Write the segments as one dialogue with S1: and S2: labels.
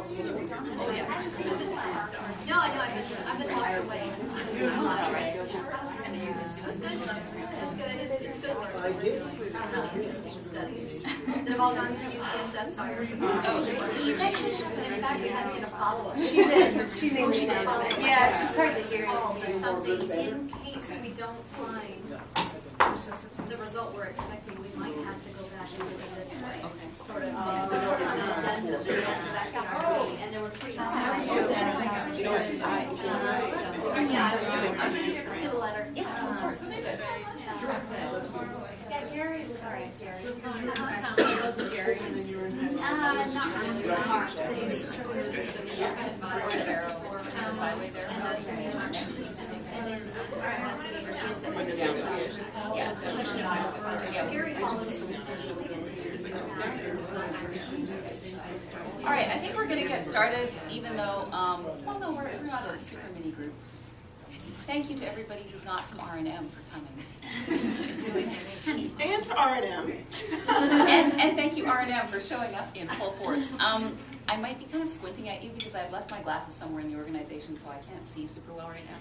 S1: Oh, yeah.
S2: No, I know, I've been walking away.
S1: And you
S2: It's good. It's good work. Studies that have all gone through UCSF, sorry. In fact, we haven't seen a follow-up.
S3: She did. She did. Yeah, it's just hard to hear.
S2: Something in case we don't find the result we're expecting, we might have to go back and look at this way. Sort of an addendum after that copy, and there were treatments. I'm going to do the letter.
S1: Yeah, of course.
S2: Yeah, Gary was all right, Gary. Not
S1: Sideways arrow. All right, I think we're going to get started, even though, well, no, we're not a super mini group. Thank you to everybody who's not from R&M for coming. It's really nice to see.
S4: And to R&M.
S1: And thank you, R&M, for showing up in full force. I might be kind of squinting at you because I've left my glasses somewhere in the organization, so I can't see super well right now.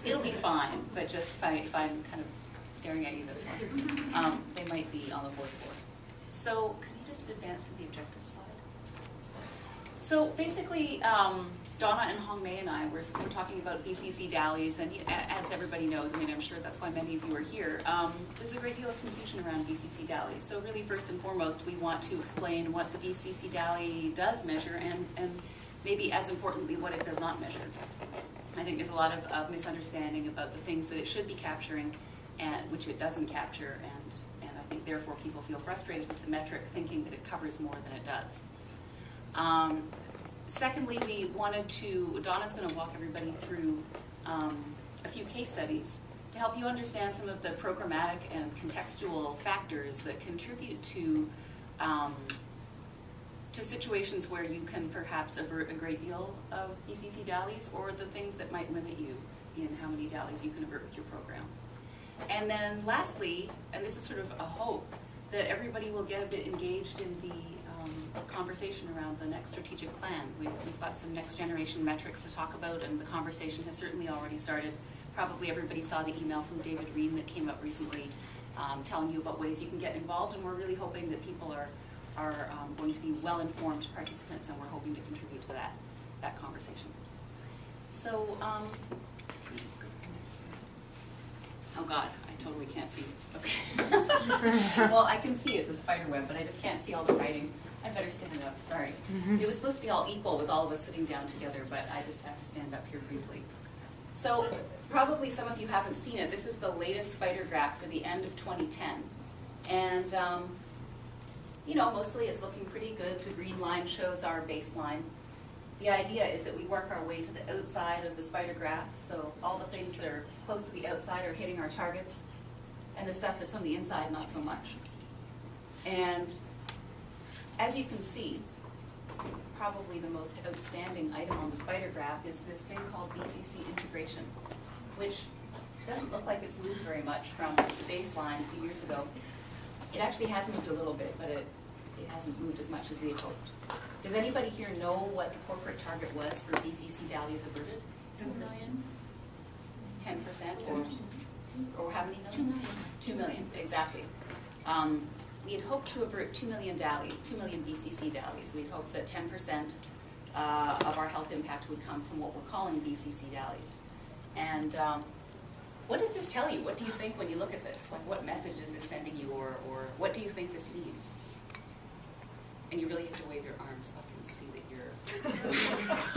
S1: It'll be fine, but just if I'm kind of staring at you, that's fine. They might be on the fourth floor. So, can you just advance to the objective slide? So basically, Donna and Hong Mei and I were talking about BCC DALIs, and as everybody knows, I mean, I'm sure that's why many of you are here, there's a great deal of confusion around BCC DALIs. So really, first and foremost, we want to explain what the BCC DALI does measure, and maybe as importantly, what it does not measure. I think there's a lot of misunderstanding about the things that it should be capturing, and which it doesn't capture, and I think therefore people feel frustrated with the metric, thinking that it covers more than it does. Secondly, we wanted to, Donna's going to walk everybody through a few case studies to help you understand some of the programmatic and contextual factors that contribute to situations where you can perhaps avert a great deal of BCC DALIs, or the things that might limit you in how many DALIs you can avert with your program. And then lastly, and this is sort of a hope, that everybody will get a bit engaged in the conversation around the next strategic plan. We've got some next generation metrics to talk about, and the conversation has certainly already started. Probably everybody saw the email from David Reen that came up recently telling you about ways you can get involved, and we're really hoping that people are going to be well-informed participants, and we're hoping to contribute to that conversation. So, can you just go to the next slide? Oh God, I totally can't see this. Okay. Well, I can see it, the spider web, but I just can't see all the writing. I better stand up, sorry. It was supposed to be all equal with all of us sitting down together, but I just have to stand up here briefly. So, probably some of you haven't seen it. This is the latest spider graph for the end of 2010. And, you know, mostly it's looking pretty good. The green line shows our baseline. The idea is that we work our way to the outside of the spider graph, so all the things that are close to the outside are hitting our targets, and the stuff that's on the inside, not so much. And as you can see, probably the most outstanding item on the spider graph is this thing called BCC integration, which doesn't look like it's moved very much from the baseline a few years ago. It actually has moved a little bit, but it hasn't moved as much as we had hoped. Does anybody here know what the corporate target was for BCC DALIs averted?
S2: 2 million.
S1: 10%? Or how many million?
S2: 2 million.
S1: 2 million, exactly. We had hoped to avert 2 million DALIs, 2 million BCC DALIs. We'd hoped that 10% of our health impact would come from what we're calling BCC DALIs. And what does this tell you? What do you think when you look at this? Like, what message is this sending you, or what do you think this means? And you really have to wave your arms so I can see that you're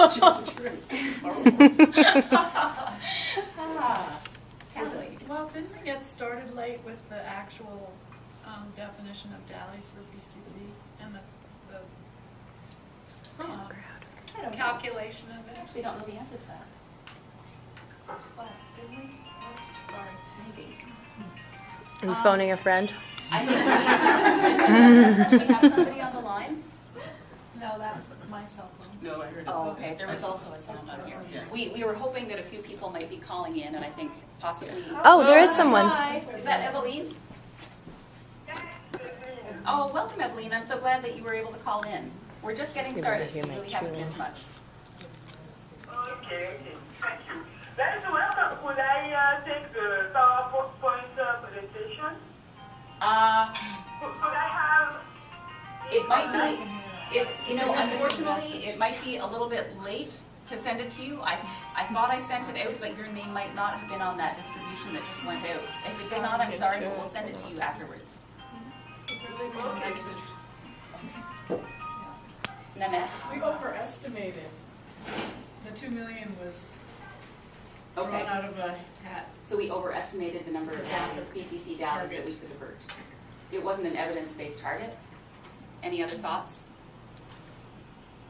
S1: gesturing. It's horrible. Tally.
S5: Well, didn't we get started late with the actual definition of DALIs for BCC and the calculation of it?
S1: I actually don't know the answer to that.
S5: What, didn't we? Oops, sorry.
S1: Maybe.
S3: Are you phoning a friend?
S1: I think. Do we have somebody on the line?
S5: No, that's my cell phone.
S4: No, I heard it.
S1: Oh, okay. There was also a sound on here. We were hoping that a few people might be calling in, and I think possibly.
S3: Oh, there is someone.
S1: Hi. Is that Eveline? Oh, welcome, Eveline. I'm so glad that you were able to call in. We're just getting
S3: You
S1: started,
S3: better
S1: so
S3: hear
S1: you
S3: my
S1: really haven't
S3: chewing.
S1: missed much.
S4: Okay, thank you. Very well. Could I take the PowerPoint presentation? Could I have?
S1: It might be, unfortunately, it might be a little bit late to send it to you. I thought I sent it out, but your name might not have been on that distribution that just went out. If it did not, I'm sorry, but we'll send it to you afterwards. Nanette?
S5: We overestimated. The 2 million was drawn
S1: Okay.
S5: out of a hat.
S1: So we overestimated the number of DALIs, PCC DALIs that we
S5: Target.
S1: could avert. It wasn't an evidence-based target. Any other thoughts?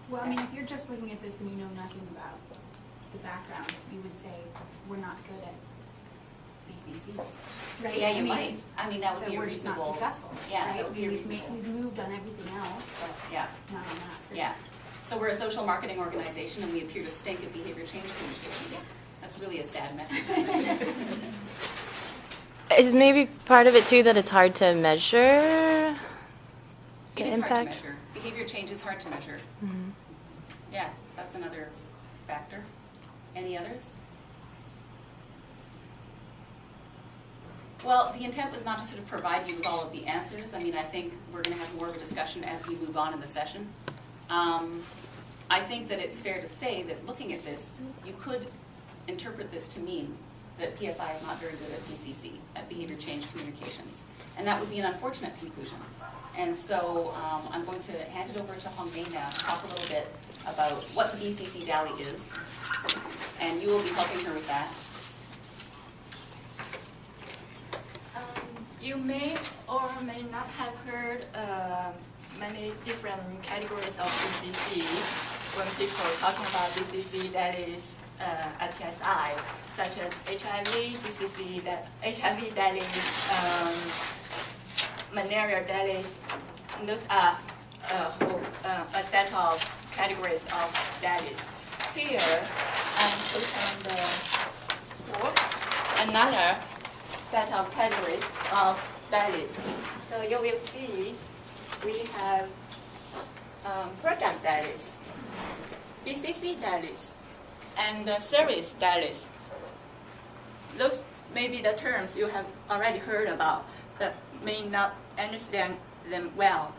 S6: Well, I mean, if you're just looking at this and you know nothing about the background, you would say, we're not good at BCC. Right?
S1: Yeah,
S6: I
S1: you
S6: mean,
S1: might. I mean, that would
S6: that
S1: be a
S6: we're just not
S1: reasonable.
S6: successful.
S1: Yeah,
S6: right?
S1: that would be a
S6: We've
S1: reasonable.
S6: we've moved on everything else, but
S1: Yeah,
S6: not on that.
S1: yeah. So we're a social marketing organization and we appear to stink at behavior change communications. That's really a sad message.
S3: Is maybe part of it too that it's hard to measure
S1: It
S3: the
S1: is hard to
S3: impact?
S1: measure. Behavior change is hard to measure.
S3: Mhm.
S1: Yeah, that's another factor. Any others? Well, the intent was not to sort of provide you with all of the answers. I mean, I think we're going to have more of a discussion as we move on in the session. I think that it's fair to say that looking at this, you could interpret this to mean that PSI is not very good at BCC, at behavior change communications. And that would be an unfortunate conclusion. And so I'm going to hand it over to Hongmei now to talk a little bit about what the BCC DALI is. And you will be helping her with that.
S7: You may or may not have heard many different categories of BCC when people are talking about BCC that is at PSI, such as HIV, BCC that HIV that is malaria that is. Those are a set of categories of DALIs. Here, put on the board another set of categories of DALIs. So you will see we have product DALIs, BCC DALIs, and service DALIs. Those may be the terms you have already heard about, but may not understand them well.